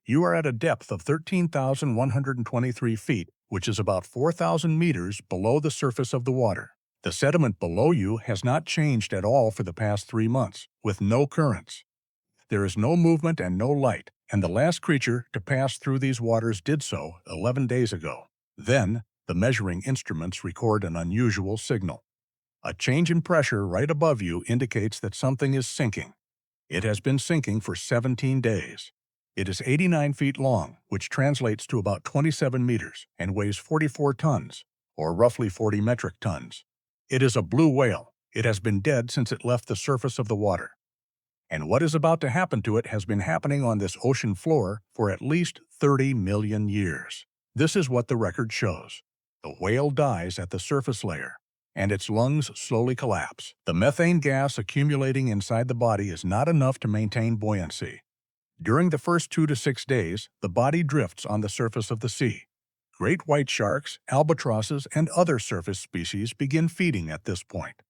You are at a depth of 13,123 feet, which is about 4,000 meters below the surface of the water. The sediment below you has not changed at all for the past 3 months, with no currents. There is no movement and no light, and the last creature to pass through these waters did so 11 days ago. Then, the measuring instruments record an unusual signal. A change in pressure right above you indicates that something is sinking. It has been sinking for 17 days. It is 89 feet long, which translates to about 27 meters, and weighs 44 tons, or roughly 40 metric tons. It is a blue whale. It has been dead since it left the surface of the water. And what is about to happen to it has been happening on this ocean floor for at least 30 million years. This is what the record shows. The whale dies at the surface layer, and its lungs slowly collapse. The methane gas accumulating inside the body is not enough to maintain buoyancy. During the first 2 to 6 days, the body drifts on the surface of the sea. Great white sharks, albatrosses, and other surface species begin feeding at this point.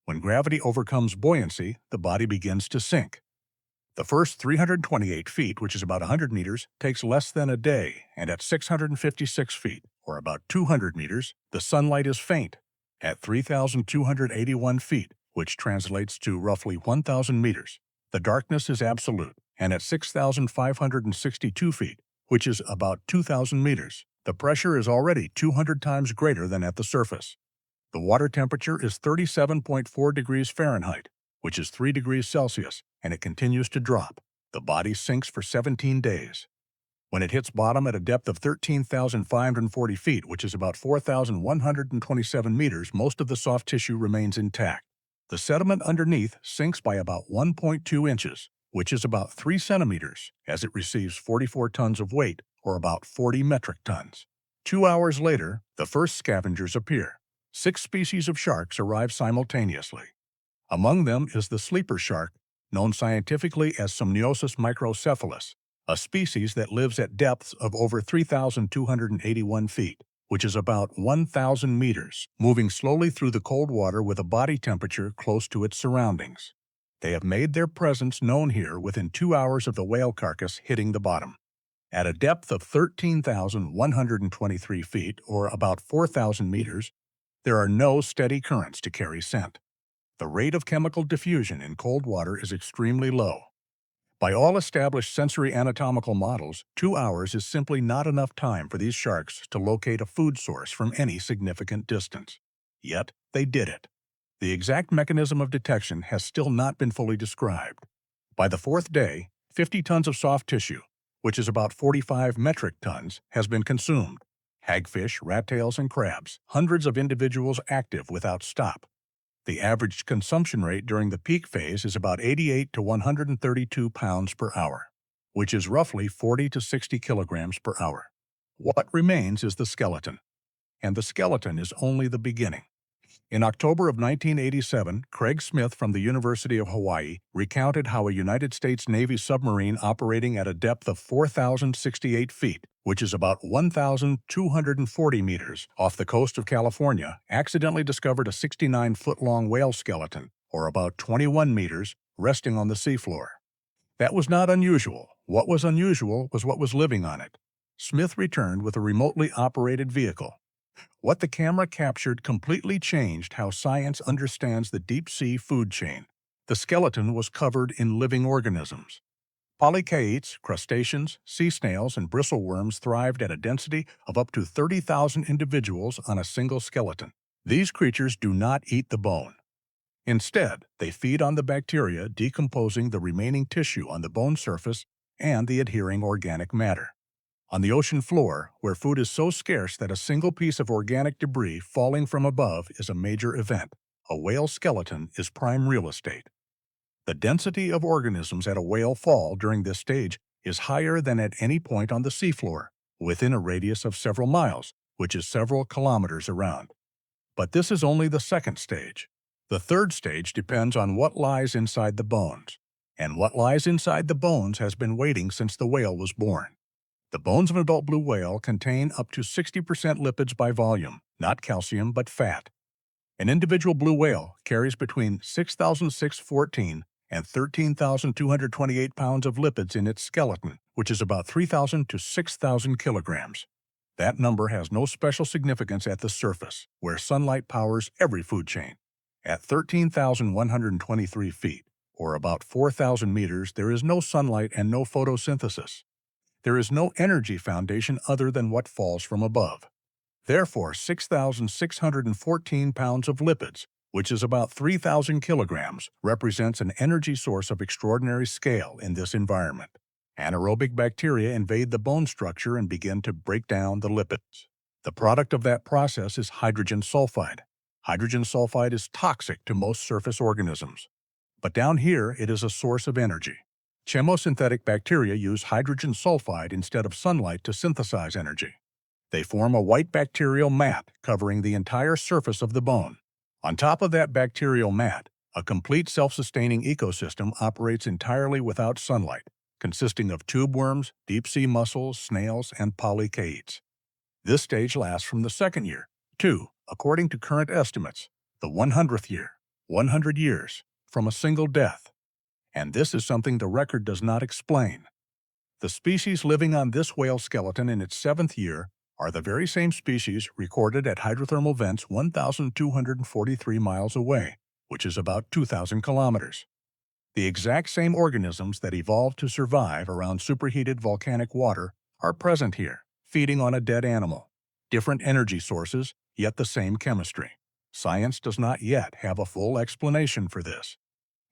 When gravity overcomes buoyancy, the body begins to sink. The first 328 feet, which is about 100 meters, takes less than a day, and at 656 feet, or about 200 meters, the sunlight is faint. At 3,281 feet, which translates to roughly 1,000 meters, the darkness is absolute, and at 6,562 feet, which is about 2,000 meters, the pressure is already 200 times greater than at the surface. The water temperature is 37.4 degrees Fahrenheit, which is 3 degrees Celsius, and it continues to drop. The body sinks for 17 days. When it hits bottom at a depth of 13,540 feet, which is about 4,127 meters, most of the soft tissue remains intact. The sediment underneath sinks by about 1.2 inches, which is about 3 centimeters, as it receives 44 tons of weight, or about 40 metric tons. 2 hours later, the first scavengers appear. 6 species of sharks arrive simultaneously. Among them is the sleeper shark, known scientifically as Somniosus microcephalus, a species that lives at depths of over 3,281 feet, which is about 1,000 meters, moving slowly through the cold water with a body temperature close to its surroundings. They have made their presence known here within 2 hours of the whale carcass hitting the bottom. At a depth of 13,123 feet, or about 4,000 meters, there are no steady currents to carry scent. The rate of chemical diffusion in cold water is extremely low. By all established sensory anatomical models, 2 hours is simply not enough time for these sharks to locate a food source from any significant distance. Yet, they did it. The exact mechanism of detection has still not been fully described. By the 4th day, 50 tons of soft tissue, which is about 45 metric tons, has been consumed. Hagfish, rat tails, and crabs, hundreds of individuals active without stop. The average consumption rate during the peak phase is about 88 to 132 pounds per hour, which is roughly 40 to 60 kilograms per hour. What remains is the skeleton, and the skeleton is only the beginning. In October of 1987, Craig Smith from the University of Hawaii recounted how a United States Navy submarine operating at a depth of 4,068 feet, which is about 1,240 meters, off the coast of California, accidentally discovered a 69-foot-long whale skeleton, or about 21 meters, resting on the seafloor. That was not unusual. What was unusual was what was living on it. Smith returned with a remotely operated vehicle. What the camera captured completely changed how science understands the deep-sea food chain. The skeleton was covered in living organisms. Polychaetes, crustaceans, sea snails, and bristleworms thrived at a density of up to 30,000 individuals on a single skeleton. These creatures do not eat the bone. Instead, they feed on the bacteria decomposing the remaining tissue on the bone surface and the adhering organic matter. On the ocean floor, where food is so scarce that a single piece of organic debris falling from above is a major event, a whale skeleton is prime real estate. The density of organisms at a whale fall during this stage is higher than at any point on the seafloor, within a radius of several miles, which is several kilometers around. But this is only the second stage. The third stage depends on what lies inside the bones, and what lies inside the bones has been waiting since the whale was born. The bones of an adult blue whale contain up to 60% lipids by volume, not calcium but fat. An individual blue whale carries between 6,614 and 13,228 pounds of lipids in its skeleton, which is about 3,000 to 6,000 kilograms. That number has no special significance at the surface, where sunlight powers every food chain. At 13,123 feet, or about 4,000 meters, there is no sunlight and no photosynthesis. There is no energy foundation other than what falls from above. Therefore, 6,614 pounds of lipids, which is about 3,000 kilograms, represents an energy source of extraordinary scale in this environment. Anaerobic bacteria invade the bone structure and begin to break down the lipids. The product of that process is hydrogen sulfide. Hydrogen sulfide is toxic to most surface organisms. But down here, it is a source of energy. Chemosynthetic bacteria use hydrogen sulfide instead of sunlight to synthesize energy. They form a white bacterial mat covering the entire surface of the bone. On top of that bacterial mat, a complete self-sustaining ecosystem operates entirely without sunlight, consisting of tube worms, deep-sea mussels, snails, and polychaetes. This stage lasts from the second year to, according to current estimates, the 100th year, 100 years, from a single death. And this is something the record does not explain. The species living on this whale skeleton in its 7th year are the very same species recorded at hydrothermal vents 1,243 miles away, which is about 2,000 kilometers. The exact same organisms that evolved to survive around superheated volcanic water are present here, feeding on a dead animal. Different energy sources, yet the same chemistry. Science does not yet have a full explanation for this.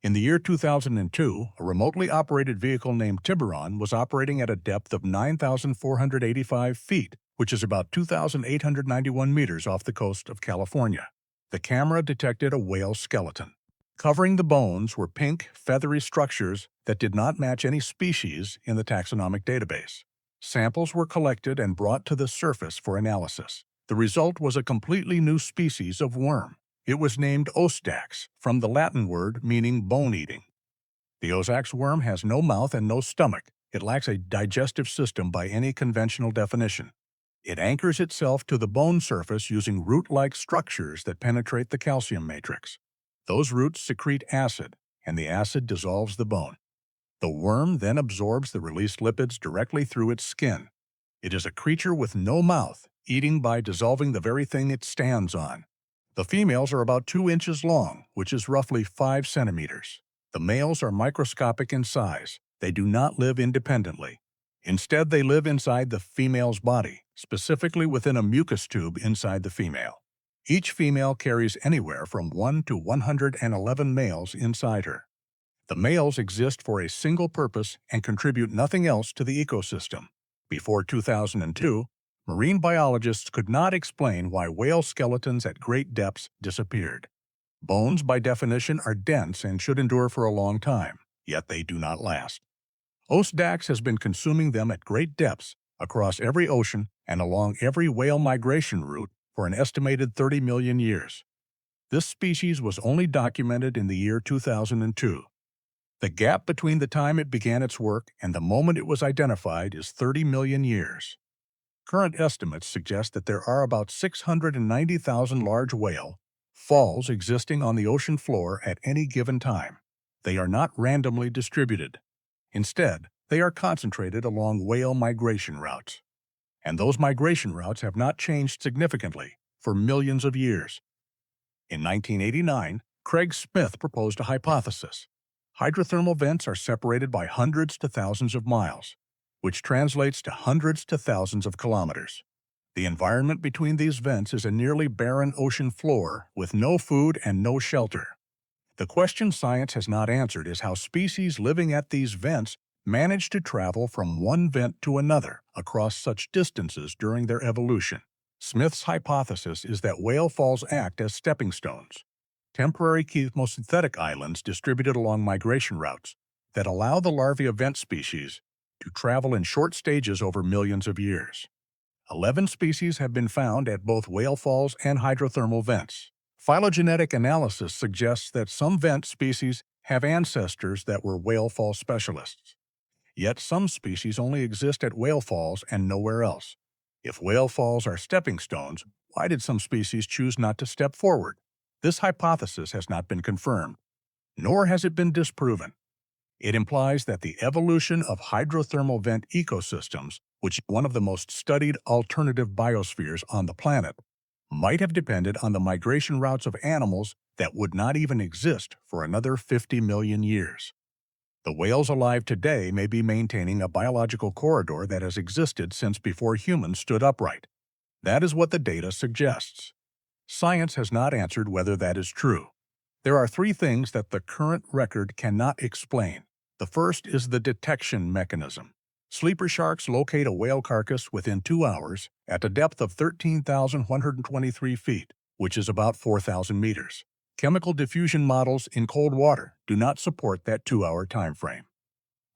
In the year 2002, a remotely operated vehicle named Tiburon was operating at a depth of 9,485 feet, which is about 2,891 meters off the coast of California. The camera detected a whale skeleton. Covering the bones were pink, feathery structures that did not match any species in the taxonomic database. Samples were collected and brought to the surface for analysis. The result was a completely new species of worm. It was named Osdax, from the Latin word meaning bone-eating. The Osdax worm has no mouth and no stomach. It lacks a digestive system by any conventional definition. It anchors itself to the bone surface using root-like structures that penetrate the calcium matrix. Those roots secrete acid, and the acid dissolves the bone. The worm then absorbs the released lipids directly through its skin. It is a creature with no mouth, eating by dissolving the very thing it stands on. The females are about 2 inches long, which is roughly 5 centimeters. The males are microscopic in size. They do not live independently. Instead, they live inside the female's body, specifically within a mucus tube inside the female. Each female carries anywhere from 1 to 111 males inside her. The males exist for a single purpose and contribute nothing else to the ecosystem. Before 2002, marine biologists could not explain why whale skeletons at great depths disappeared. Bones, by definition, are dense and should endure for a long time, yet they do not last. Osdax has been consuming them at great depths across every ocean and along every whale migration route for an estimated 30 million years. This species was only documented in the year 2002. The gap between the time it began its work and the moment it was identified is 30 million years. Current estimates suggest that there are about 690,000 large whale falls existing on the ocean floor at any given time. They are not randomly distributed. Instead, they are concentrated along whale migration routes. And those migration routes have not changed significantly for millions of years. In 1989, Craig Smith proposed a hypothesis. Hydrothermal vents are separated by hundreds to thousands of miles, which translates to hundreds to thousands of kilometers. The environment between these vents is a nearly barren ocean floor with no food and no shelter. The question science has not answered is how species living at these vents manage to travel from one vent to another across such distances during their evolution. Smith's hypothesis is that whale falls act as stepping stones, temporary chemosynthetic islands distributed along migration routes that allow the larvae of vent species to travel in short stages over millions of years. 11 species have been found at both whale falls and hydrothermal vents. Phylogenetic analysis suggests that some vent species have ancestors that were whale fall specialists. Yet some species only exist at whale falls and nowhere else. If whale falls are stepping stones, why did some species choose not to step forward? This hypothesis has not been confirmed. nor has it been disproven. It implies that the evolution of hydrothermal vent ecosystems, which is one of the most studied alternative biospheres on the planet, might have depended on the migration routes of animals that would not even exist for another 50 million years. The whales alive today may be maintaining a biological corridor that has existed since before humans stood upright. That is what the data suggests. Science has not answered whether that is true. There are three things that the current record cannot explain. The first is the detection mechanism. Sleeper sharks locate a whale carcass within 2 hours at a depth of 13,123 feet, which is about 4,000 meters. Chemical diffusion models in cold water do not support that 2-hour time frame.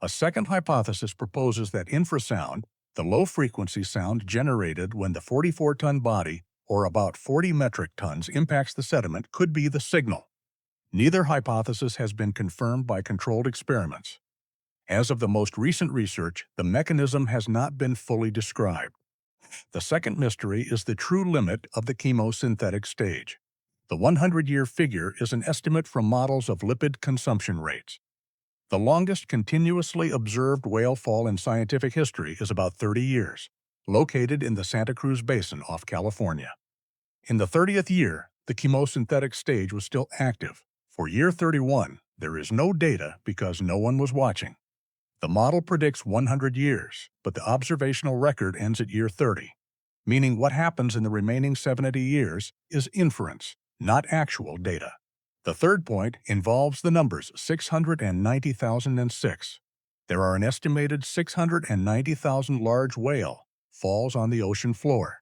A second hypothesis proposes that infrasound, the low-frequency sound generated when the 44-ton body, or about 40 metric tons, impacts the sediment, could be the signal. Neither hypothesis has been confirmed by controlled experiments. As of the most recent research, the mechanism has not been fully described. The second mystery is the true limit of the chemosynthetic stage. The 100-year figure is an estimate from models of lipid consumption rates. The longest continuously observed whale fall in scientific history is about 30 years, located in the Santa Cruz Basin off California. In the 30th year, the chemosynthetic stage was still active. For year 31, there is no data because no one was watching. The model predicts 100 years, but the observational record ends at year 30, meaning what happens in the remaining 70 years is inference, not actual data. The third point involves the numbers 690,006. There are an estimated 690,000 large whale falls on the ocean floor.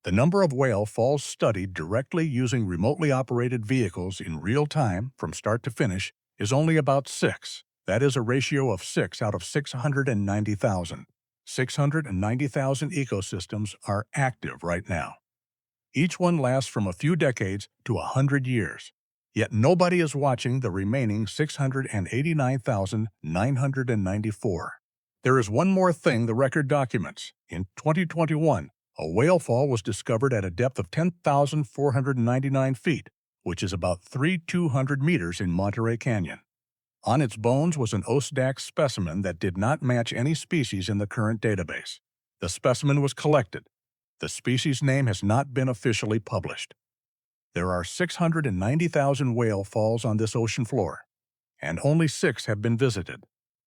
The number of whale falls studied directly using remotely operated vehicles in real time from start to finish is only about 6. That is a ratio of 6 out of 690,000. 690,000 ecosystems are active right now. Each one lasts from a few decades to 100 years. Yet nobody is watching the remaining 689,994. There is one more thing the record documents. In 2021, a whale fall was discovered at a depth of 10,499 feet, which is about 3,200 meters in Monterey Canyon. On its bones was an Osdax specimen that did not match any species in the current database. The specimen was collected. The species name has not been officially published. There are 690,000 whale falls on this ocean floor, and only 6 have been visited.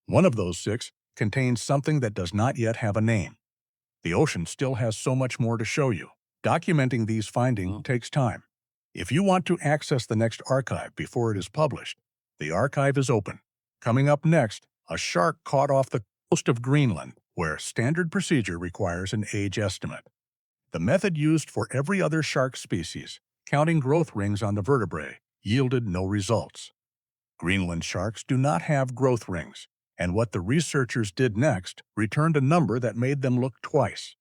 One of those 6 contains something that does not yet have a name. The ocean still has so much more to show you. Documenting these findings takes time. If you want to access the next archive before it is published, the archive is open. Coming up next, a shark caught off the coast of Greenland, where standard procedure requires an age estimate. The method used for every other shark species, counting growth rings on the vertebrae, yielded no results. Greenland sharks do not have growth rings, and what the researchers did next returned a number that made them look twice.